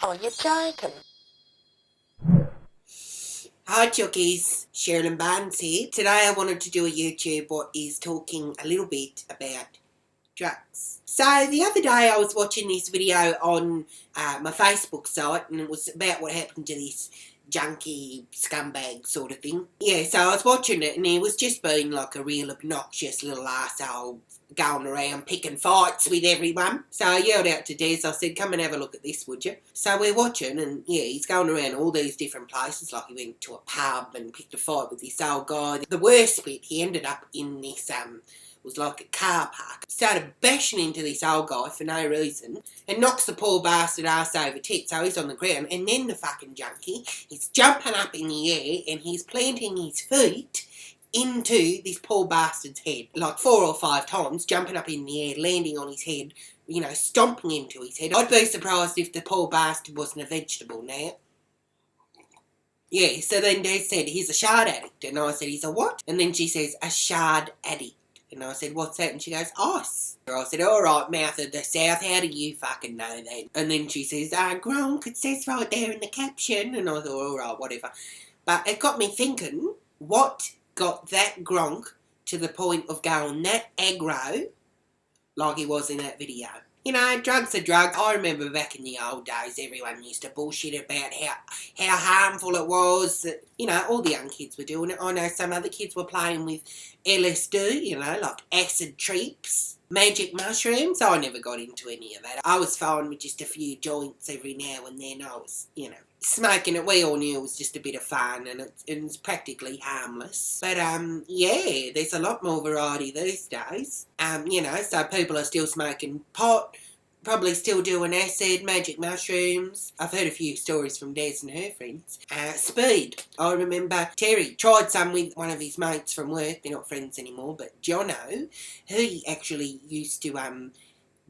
Oh, you're joking. Hi Chuckies, Cherylyn Barnes here. Today I wanted to do a YouTube what is talking a little bit about drugs. So the other day I was watching this video on my Facebook site, and it was about what happened to this junkie scumbag sort of thing. Yeah, so I was watching it and he was just being like a real obnoxious little arsehole, going around picking fights with everyone. So I yelled out to Des, I said, come and have a look at this, would you? So we're watching, and yeah, he's going around all these different places, like he went to a pub and picked a fight with this old guy. The worst bit, he ended up in this was like a car park. Started bashing into this old guy for no reason and knocks the poor bastard ass over tits, so he's on the ground. And then the fucking junkie is jumping up in the air and he's planting his feet into this poor bastard's head, like 4 or 5 times, jumping up in the air, landing on his head, you know, stomping into his head. I'd be surprised if the poor bastard wasn't a vegetable now. Yeah, so then Des said, he's a shard addict. And I said, he's a what? And then she says, a shard addict. And I said, what's that? And she goes, ice. I said, all right, mouth of the south, how do you fucking know that? And then she says, Gronk, it says right there in the caption. And I thought, all right, whatever. But it got me thinking, what got that Gronk to the point of going that aggro like he was in that video? You know, drugs are drugs. I remember back in the old days, everyone used to bullshit about how harmful it was. You know, all the young kids were doing it. I know some other kids were playing with LSD, you know, like acid trips, magic mushrooms. I never got into any of that. I was fine with just a few joints every now and then. I was, you know, smoking it. We all knew it was just a bit of fun, and it's practically harmless. But yeah, there's a lot more variety these days. You know, so people are still smoking pot, probably still doing acid, magic mushrooms. I've heard a few stories from Des and her friends. Speed. I remember Terry tried some with one of his mates from work. They're not friends anymore, but Jono, he actually used to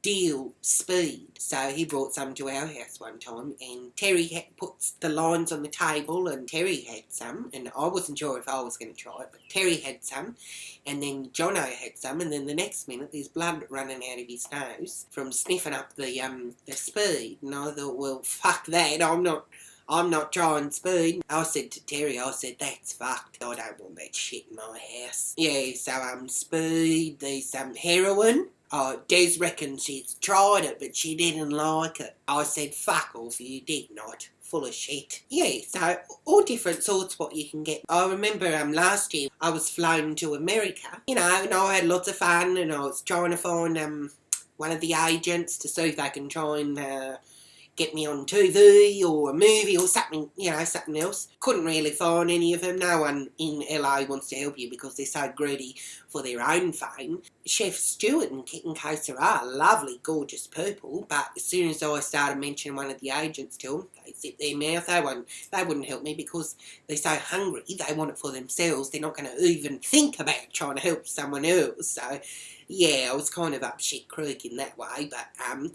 deal speed. So he brought some to our house one time, and Terry had put the lines on the table, and Terry had some, and I wasn't sure if I was going to try it, but Terry had some, and then Jono had some, and then the next minute there's blood running out of his nose from sniffing up the speed. And I thought, well, fuck that, I'm not trying speed. I said to Terry, I said, that's fucked. I don't want that shit in my house. Yeah, so speed, there's heroin. Des reckons she's tried it, but she didn't like it. I said, fuck off, you did not. Full of shit. Yeah, so all different sorts what you can get. I remember last year I was flown to America, you know, and I had lots of fun, and I was trying to find one of the agents to see if they can try and get me on TV or a movie or something, you know, something else. Couldn't really find any of them. No one in LA wants to help you because they're so greedy for their own fame. Chef Stewart and Kit and Kosara, lovely, gorgeous people, but as soon as I started mentioning one of the agents to them, they zip their mouth. They wouldn't help me because they're so hungry. They want it for themselves. They're not going to even think about trying to help someone else. So yeah, I was kind of up shit creek in that way, but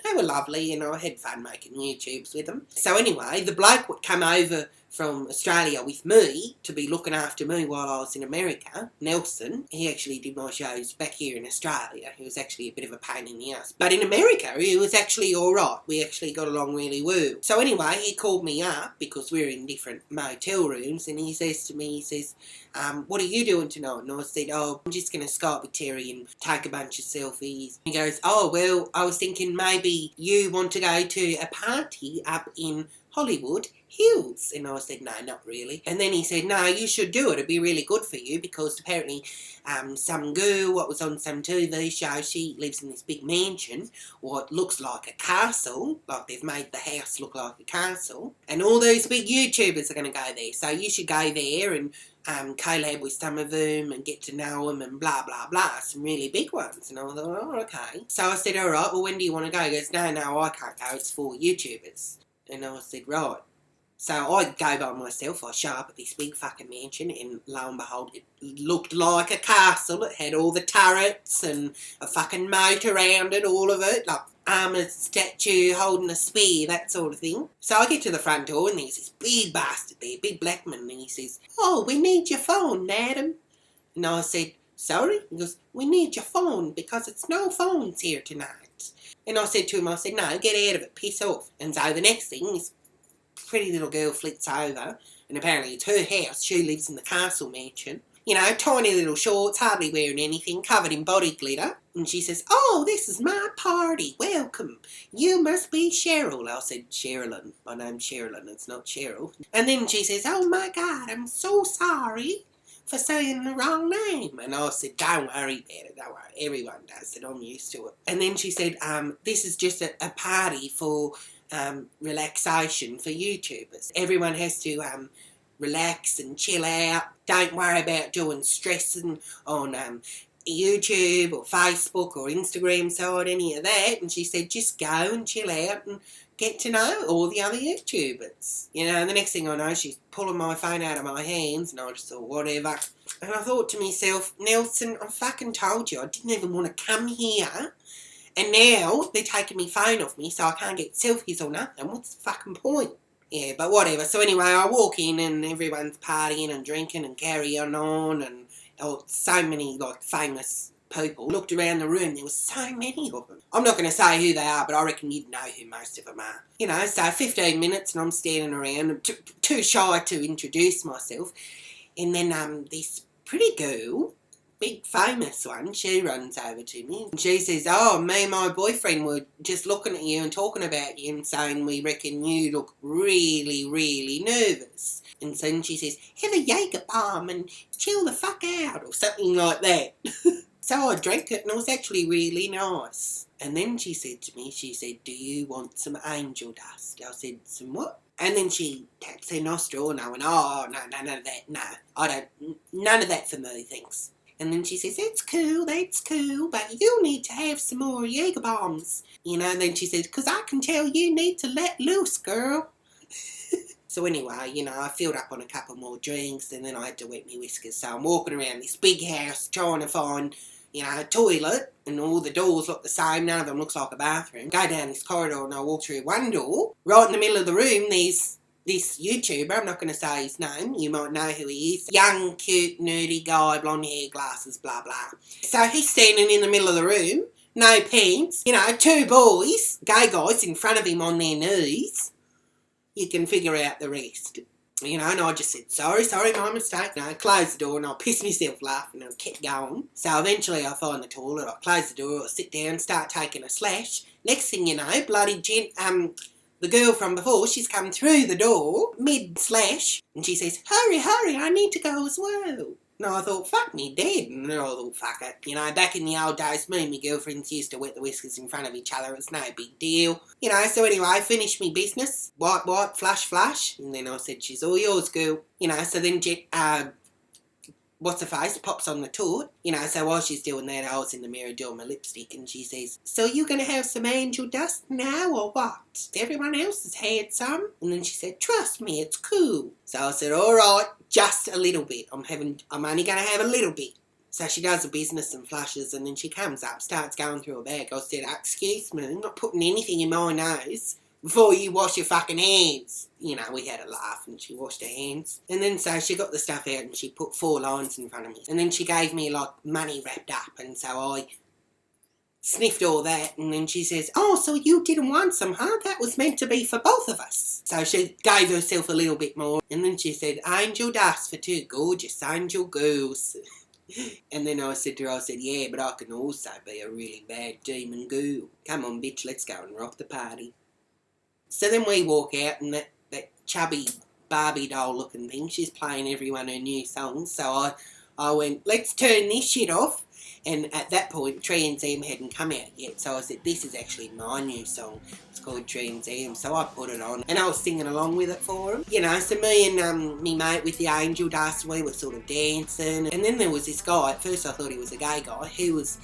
they were lovely, and I had fun making YouTubes with them. So anyway, the bloke would come over from Australia with me to be looking after me while I was in America. Nelson, he actually did my shows back here in Australia. He was actually a bit of a pain in the ass. But in America, he was actually alright. We actually got along really well. So anyway, he called me up because we were in different motel rooms, and he says to me, he says, what are you doing tonight? And I said, oh, I'm just going to Skype with Terry and take a bunch of selfies. He goes, oh, well, I was thinking maybe you want to go to a party up in Hollywood Hills. And I said, no, not really. And then he said, no, you should do it. It'd be really good for you because apparently some girl what was on some TV show, she lives in this big mansion, what looks like a castle, like they've made the house look like a castle, and all those big YouTubers are going to go there. So you should go there and collab with some of them and get to know them and blah, blah, blah. Some really big ones. And I thought, oh, okay. So I said, all right, well, when do you want to go? He goes, no, I can't go. It's for YouTubers. And I said, right. So I go by myself. I show up at this big fucking mansion, and lo and behold, it looked like a castle. It had all the turrets and a fucking moat around it, all of it, like armoured statue holding a spear, that sort of thing. So I get to the front door, and there's this big bastard there, big black man, and he says, oh, we need your phone, madam. And I said, sorry? He goes, we need your phone because it's no phones here tonight. And I said to him, I said, no, get out of it, piss off. And so the next thing, this pretty little girl flits over, and apparently it's her house. She lives in the castle mansion. You know, tiny little shorts, hardly wearing anything, covered in body glitter. And she says, "Oh, this is my party. Welcome. You must be Cheryl." I said, "Cherylyn. My name's Cherylyn. It's not Cheryl." And then she says, "Oh my God, I'm so sorry for saying the wrong name." And I said, "Don't worry about it. Don't worry. Everyone does it. I'm used to it." And then she said, "This is just a party for relaxation for YouTubers. Everyone has to relax and chill out. Don't worry about doing stressing on YouTube or Facebook or Instagram side, any of that." And she said, "Just go and chill out and get to know all the other YouTubers." You know, and the next thing I know, she's pulling my phone out of my hands, and I just thought, whatever. And I thought to myself, Nelson, I fucking told you I didn't even want to come here. And now they're taking my phone off me so I can't get selfies or nothing. What's the fucking point? Yeah, but whatever. So anyway, I walk in and everyone's partying and drinking and carrying on, and so many like famous people. Looked around the room, there was so many of them. I'm not going to say who they are, but I reckon you'd know who most of them are. You know, so 15 minutes and I'm standing around, too shy to introduce myself. And then this pretty girl, big famous one, she runs over to me and she says, "Oh, me and my boyfriend were just looking at you and talking about you and saying we reckon you look really, really nervous." And so she says, "Have a Jaeger bomb and chill the fuck out," or something like that. So I drank it and it was actually really nice. And then she said to me, she said, "Do you want some angel dust?" I said, "Some what?" And then she taps her nostril and I went, "Oh, no, none of that. No, I don't, none of that for me, thanks." And then she says, that's cool, but you need to have some more Jaeger bombs." You know, and then she says, "'Cause I can tell you need to let loose, girl." So anyway, you know, I filled up on a couple more drinks and then I had to wet my whiskers. So I'm walking around this big house trying to find, you know, a toilet, and all the doors look the same. None of them looks like a bathroom. Go down this corridor and I walk through one door. Right in the middle of the room, there's this YouTuber, I'm not going to say his name, you might know who he is. Young, cute, nerdy guy, blonde hair, glasses, blah, blah. So he's standing in the middle of the room, no pants, you know, two boys, gay guys in front of him on their knees. You can figure out the rest. You know, and I just said, sorry, my mistake. And I closed the door and I pissed myself laughing and I kept going. So eventually I find the toilet, I close the door, I sit down, start taking a slash. Next thing you know, bloody the girl from before, she's come through the door, mid-slash, and she says, hurry, I need to go as well. And I thought, fuck me dead. And then I thought, fuck it. You know, back in the old days, me and my girlfriends used to wet the whiskers in front of each other. It's no big deal. You know, so anyway, I finished my business. Wipe, flush. And then I said, she's all yours, girl. You know, so then what's-her-face pops on the toilet. You know, so while she's doing that, I was in the mirror doing my lipstick and she says, so you going to have some angel dust now or what? Everyone else has had some. And then she said, trust me, it's cool. So I said, all right, just a little bit. I'm only going to have a little bit. So she does the business and flushes and then she comes up, starts going through her bag. I said, excuse me, I'm not putting anything in my nose before you wash your fucking hands. You know, we had a laugh and she washed her hands. And then so she got the stuff out and she put 4 lines in front of me. And then she gave me like money wrapped up and so I sniffed all that and then she says, oh, so you didn't want some, huh? That was meant to be for both of us. So she gave herself a little bit more and then she said, angel dust for 2 gorgeous angel girls. And then I said to her, yeah, but I can also be a really bad demon girl. Come on, bitch, let's go and rock the party. So then we walk out and that chubby Barbie doll looking thing, she's playing everyone her new songs. So I went, let's turn this shit off. And at that point, Trans Am hadn't come out yet. So I said, this is actually my new song. It's called Trans Am. So I put it on and I was singing along with it for him. You know, so me and me mate with the angel dust, we were sort of dancing. And then there was this guy, at first I thought he was a gay guy, who was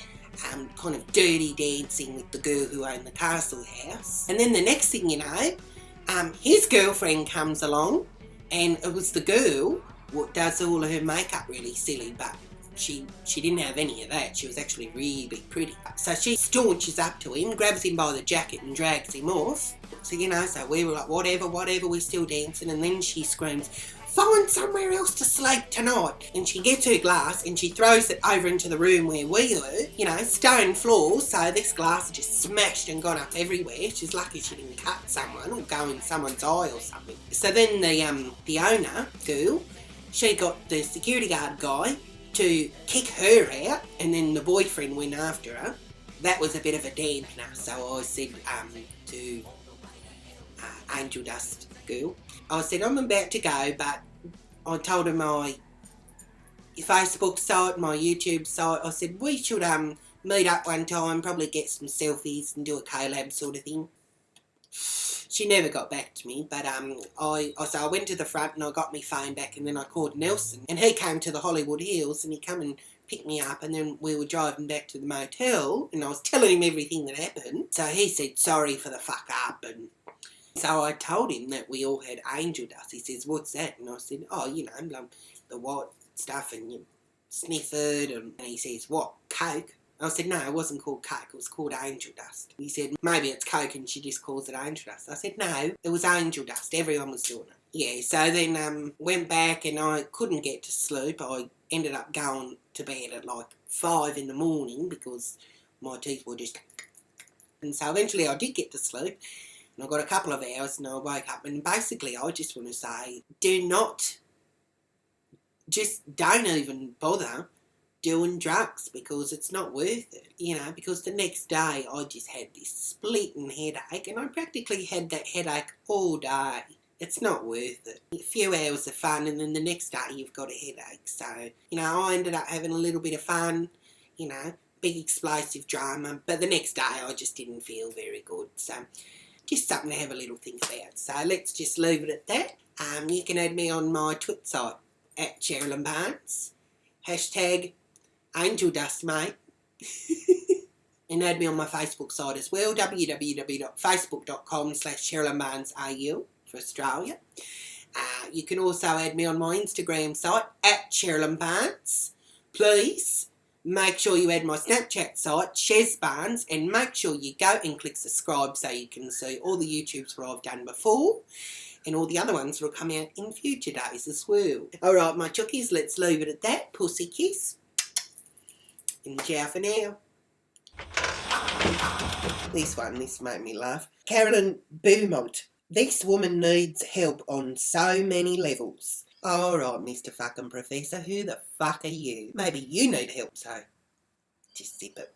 kind of dirty dancing with the girl who owned the castle house. And then the next thing you know, his girlfriend comes along and it was the girl what does all of her makeup really silly, but she didn't have any of that. She was actually really pretty. So she staunches up to him, grabs him by the jacket and drags him off. So, you know, so we were like, whatever, we're still dancing. And then she screams, find somewhere else to sleep tonight. And she gets her glass and she throws it over into the room where we were, you know, stone floor, so this glass just smashed and gone up everywhere. She's lucky she didn't cut someone or go in someone's eye or something. So then the owner girl, she got the security guard guy to kick her out, and then the boyfriend went after her. That was a bit of a dampener, so I said to Angel Dust girl, I said, I'm about to go, but I told her my Facebook site, my YouTube site, I said, we should meet up one time, probably get some selfies and do a collab sort of thing. She never got back to me, but so I went to the front and I got my phone back, and then I called Nelson, and he came to the Hollywood Hills and he come and picked me up, and then we were driving back to the motel and I was telling him everything that happened. So he said sorry for the fuck up, and so I told him that we all had angel dust. He says, what's that? And I said, oh, you know, the white stuff, and you sniff it, and he says, what, coke? I said, no, it wasn't called coke, it was called angel dust. He said, maybe it's coke and she just calls it angel dust. I said, no, it was angel dust, everyone was doing it. Yeah, so then went back and I couldn't get to sleep. I ended up going to bed at like 5 in the morning because my teeth were just... And so eventually I did get to sleep, and I got a couple of hours and I woke up, and basically I just want to say, don't even bother doing drugs, because it's not worth it, you know, because the next day I just had this splitting headache, and I practically had that headache all day. It's not worth it. A few hours of fun and then the next day you've got a headache. So, you know, I ended up having a little bit of fun, you know, big explosive drama, but the next day I just didn't feel very good. So, just something to have a little think about. So let's just leave it at that. You can add me on my Twitter site at Cherylyn Barnes. # Angel Dust, mate. And add me on my Facebook site as well, www.facebook.com/CherylynBarnesAU for Australia. You can also add me on my Instagram site at Cherylyn Barnes. Please make sure you add my Snapchat site, Shez Barnes, and make sure you go and click subscribe so you can see all the YouTubes where I've done before, and all the other ones will come out in future days as well. Alright, my chookies, let's leave it at that. Pussy kiss. And ciao for now. This made me laugh. Carolyn Beaumont. This woman needs help on so many levels. Alright, Mr. fucking Professor, who the fuck are you? Maybe you need help, so just zip it.